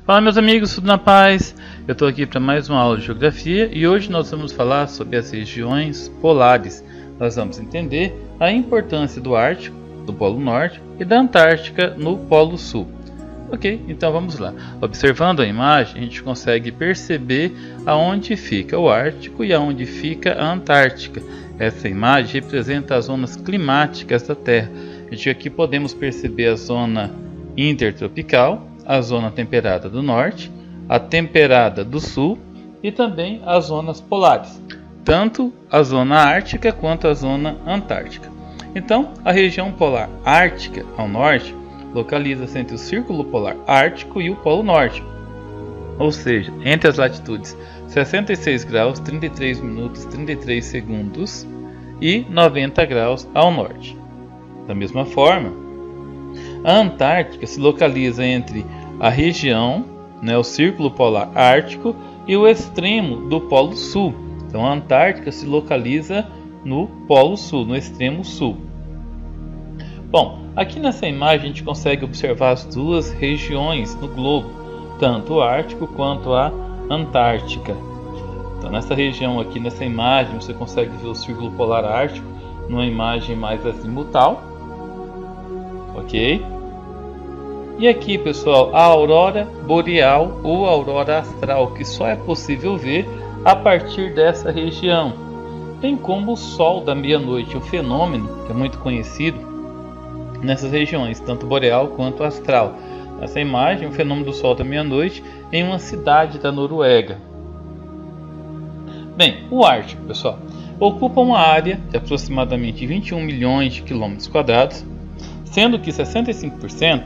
Fala meus amigos, tudo na paz? Eu estou aqui para mais uma aula de geografia e hoje nós vamos falar sobre as regiões polares. Nós vamos entender a importância do Ártico, do Polo Norte e da Antártica no Polo Sul. Ok, então vamos lá. Observando a imagem, a gente consegue perceber aonde fica o Ártico e aonde fica a Antártica. Essa imagem representa as zonas climáticas da Terra. A gente aqui podemos perceber a zona intertropical, a zona temperada do norte, a temperada do sul e também as zonas polares, tanto a zona ártica quanto a zona antártica. Então, a região polar ártica ao norte localiza-se entre o Círculo Polar Ártico e o Polo Norte, ou seja, entre as latitudes 66 graus 33 minutos 33 segundos e 90 graus ao norte. Da mesma forma, a Antártica se localiza entre a região, o Círculo Polar Ártico, e o extremo do Polo Sul. Então a Antártica se localiza no Polo Sul, no extremo sul. Bom, aqui nessa imagem a gente consegue observar as duas regiões no globo, tanto o Ártico quanto a Antártica. Então nessa região aqui, nessa imagem, você consegue ver o Círculo Polar Ártico numa imagem mais azimutal. Ok? E aqui, pessoal, a aurora boreal ou aurora astral, que só é possível ver a partir dessa região. Bem como o sol da meia-noite, o fenômeno que é muito conhecido nessas regiões, tanto boreal quanto astral. Nessa imagem, o fenômeno do sol da meia-noite em uma cidade da Noruega. Bem, o Ártico, pessoal, ocupa uma área de aproximadamente 21 milhões de quilômetros quadrados, sendo que 65%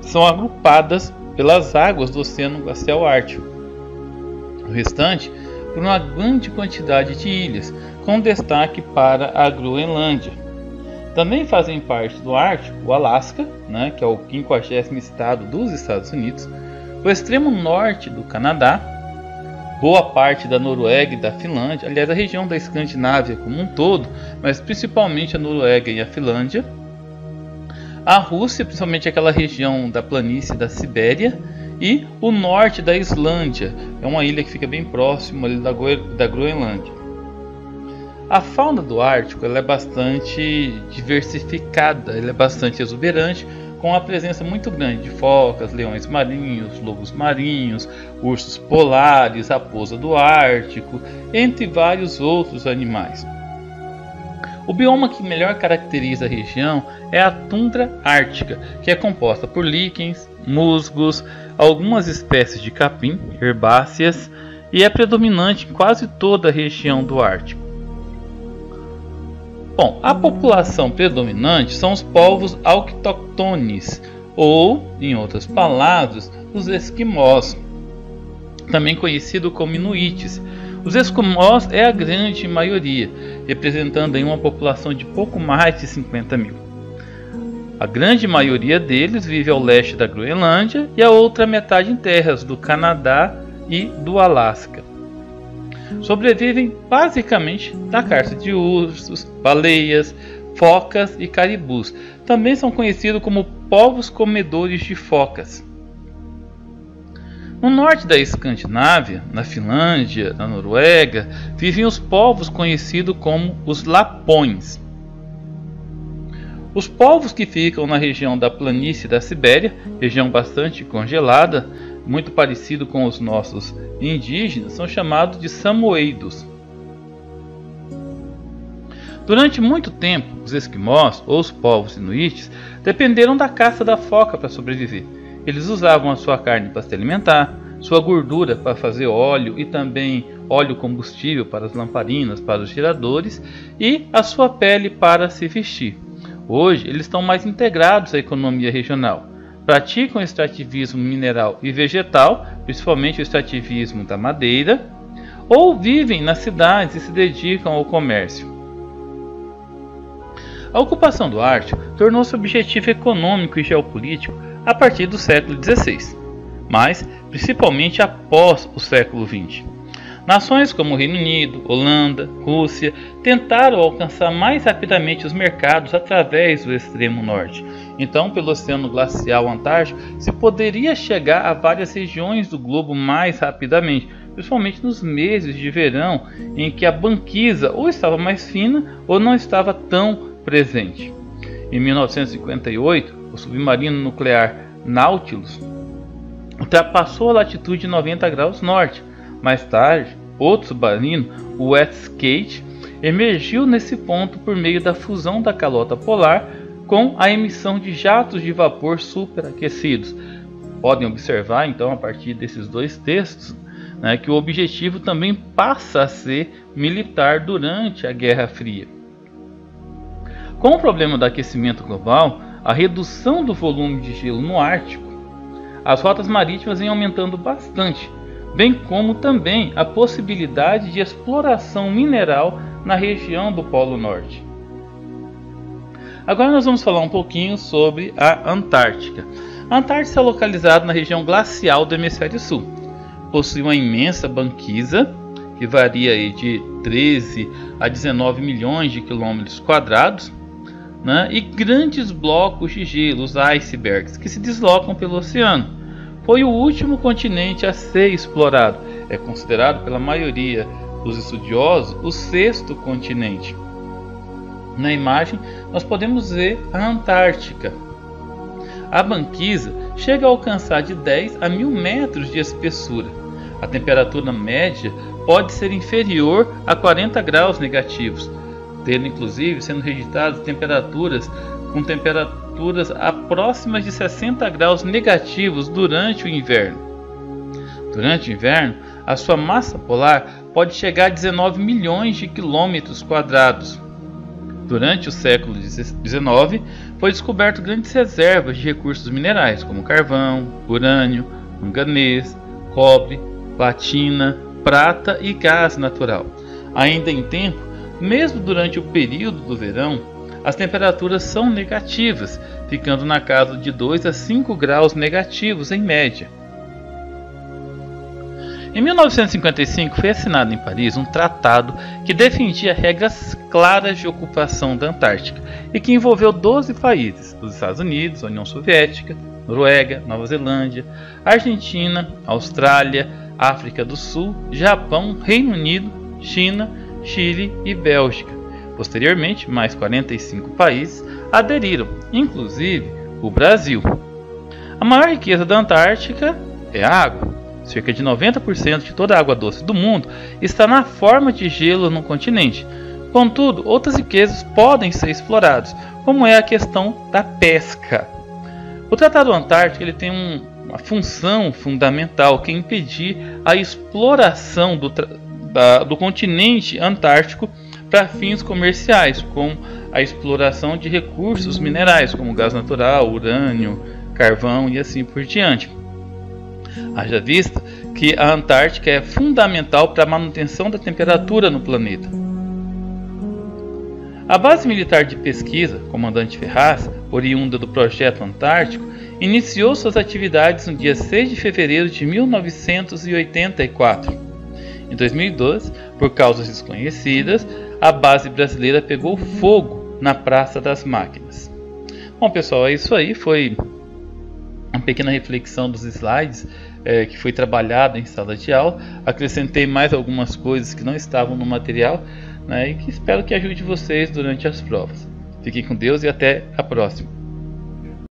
são agrupadas pelas águas do Oceano Glacial Ártico. O restante por uma grande quantidade de ilhas, com destaque para a Groenlândia. Também fazem parte do Ártico o Alasca, que é o 50º estado dos Estados Unidos, o extremo norte do Canadá, boa parte da Noruega e da Finlândia, aliás, a região da Escandinávia como um todo, mas principalmente a Noruega e a Finlândia, a Rússia, principalmente aquela região da planície da Sibéria, e o norte da Islândia, é uma ilha que fica bem próximo ali da Groenlândia. A fauna do Ártico ela é bastante diversificada, ela é bastante exuberante, com a presença muito grande de focas, leões marinhos, lobos marinhos, ursos polares, raposa do Ártico, entre vários outros animais. O bioma que melhor caracteriza a região é a tundra ártica, que é composta por líquens, musgos, algumas espécies de capim, herbáceas, e é predominante em quase toda a região do Ártico. Bom, a população predominante são os povos autóctones, ou, em outras palavras, os esquimós, também conhecido como inuites. Os esquimós é a grande maioria, representando aí uma população de pouco mais de 50 mil. A grande maioria deles vive ao leste da Groenlândia e a outra metade em terras do Canadá e do Alasca. Sobrevivem basicamente da caça de ursos, baleias, focas e caribus. Também são conhecidos como povos comedores de focas. No norte da Escandinávia, na Finlândia, na Noruega, vivem os povos conhecidos como os lapões. Os povos que ficam na região da planície da Sibéria, região bastante congelada, muito parecido com os nossos indígenas, são chamados de samoeidos. Durante muito tempo, os esquimós, ou os povos inuites, dependeram da caça da foca para sobreviver. Eles usavam a sua carne para se alimentar, sua gordura para fazer óleo e também óleo combustível para as lamparinas, para os geradores, e a sua pele para se vestir. Hoje, eles estão mais integrados à economia regional. Praticam extrativismo mineral e vegetal, principalmente o extrativismo da madeira, ou vivem nas cidades e se dedicam ao comércio. A ocupação do Ártico tornou-se objetivo econômico e geopolítico a partir do século XVI, mas principalmente após o século XX. Nações como Reino Unido, Holanda, Rússia tentaram alcançar mais rapidamente os mercados através do extremo norte, Então, pelo Oceano Glacial Antártico, se poderia chegar a várias regiões do globo mais rapidamente, principalmente nos meses de verão, em que a banquisa ou estava mais fina ou não estava tão presente. Em 1958, o submarino nuclear Nautilus ultrapassou a latitude 90 graus norte. Mais tarde, outro submarino, o Westgate, emergiu nesse ponto por meio da fusão da calota polar com a emissão de jatos de vapor superaquecidos. Podem observar, então, a partir desses dois textos, né, que o objetivo também passa a ser militar durante a Guerra Fria. Com o problema do aquecimento global, a redução do volume de gelo no Ártico, as rotas marítimas vêm aumentando bastante, bem como também a possibilidade de exploração mineral na região do Polo Norte. Agora nós vamos falar um pouquinho sobre a Antártica. A Antártica é localizada na região glacial do Hemisfério Sul. Possui uma imensa banquisa, que varia aí de 13 a 19 milhões de quilômetros quadrados, né, e grandes blocos de gelo, os icebergs, que se deslocam pelo oceano. Foi o último continente a ser explorado. É considerado pela maioria dos estudiosos o sexto continente. Na imagem, nós podemos ver a Antártica. A banquisa chega a alcançar de 10 a 1000 metros de espessura. A temperatura média pode ser inferior a 40 graus negativos, tendo inclusive sendo registradas temperaturas próximas de 60 graus negativos durante o inverno. Durante o inverno, a sua massa polar pode chegar a 19 milhões de quilômetros quadrados. Durante o século XIX, foi descoberto grandes reservas de recursos minerais, como carvão, urânio, manganês, cobre, platina, prata e gás natural. Ainda em tempo, mesmo durante o período do verão, as temperaturas são negativas, ficando na casa de 2 a 5 graus negativos em média. Em 1955 foi assinado em Paris um tratado que defendia regras claras de ocupação da Antártica e que envolveu 12 países: os Estados Unidos, a União Soviética, Noruega, Nova Zelândia, Argentina, Austrália, África do Sul, Japão, Reino Unido, China, Chile e Bélgica. Posteriormente, mais 45 países aderiram, inclusive o Brasil. A maior riqueza da Antártica é a água. Cerca de 90% de toda a água doce do mundo está na forma de gelo no continente. Contudo, outras riquezas podem ser exploradas, como é a questão da pesca. O Tratado Antártico ele tem uma função fundamental, que é impedir a exploração do continente antártico para fins comerciais, como a exploração de recursos minerais, como gás natural, urânio, carvão e assim por diante. Haja vista que a Antártica é fundamental para a manutenção da temperatura no planeta. A base militar de pesquisa, Comandante Ferraz, oriunda do Projeto Antártico, iniciou suas atividades no dia 6 de fevereiro de 1984. Em 2012, por causas desconhecidas, a base brasileira pegou fogo na Praça das Máquinas. Bom, pessoal, é isso aí. Foi uma pequena reflexão dos slides que foi trabalhada em sala de aula. Acrescentei mais algumas coisas que não estavam no material, né, e que espero que ajude vocês durante as provas. Fiquem com Deus e até a próxima.